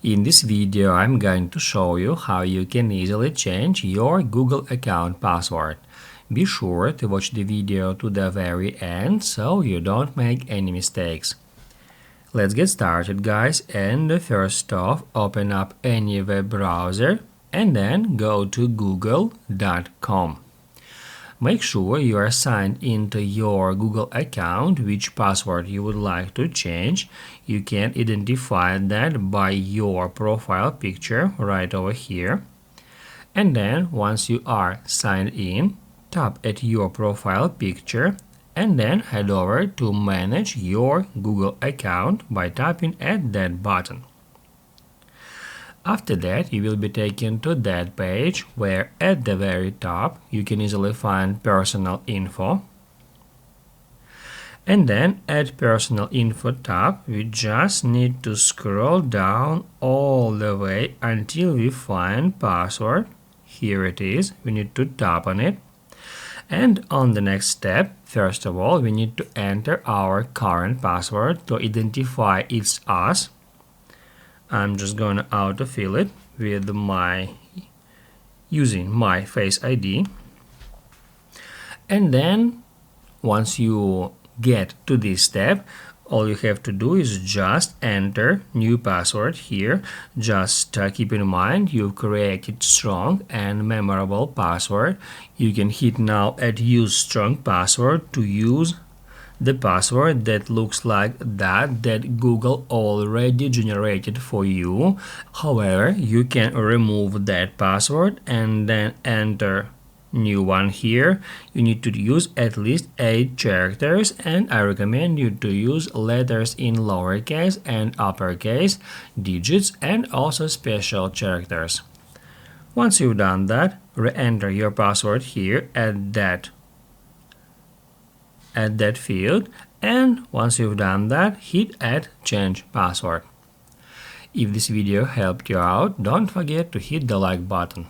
In this video, I'm going to show you how you can easily change your Google account password. Be sure to watch the video to the very end so you don't make any mistakes. Let's get started, guys, and first off, open up any web browser and then go to google.com. Make sure you are signed into your Google account, which password you would like to change. You can identify that by your profile picture right over here. And then once you are signed in, tap at your profile picture and then head over to manage your Google account by tapping at that button. After that, you will be taken to that page where at the very top you can easily find personal info. And then at personal info tab, we just need to scroll down all the way until we find password. Here it is. We need to tap on it. And on the next step, first of all, we need to enter our current password to identify it's us. I'm just going to autofill it with using my Face ID. And then once you get to this step, all you have to do is just enter new password here. Just keep in mind you've created strong and memorable password. You can hit now at use strong password to use the password that looks like that Google already generated for you. However, you can remove that password and then enter new one here. You need to use at least 8 characters, and I recommend you to use letters in lowercase and uppercase, digits, and also special characters. Once you've done that, re-enter your password here at that field, and once you've done that, hit add change password. If this video helped you out, don't forget to hit the like button.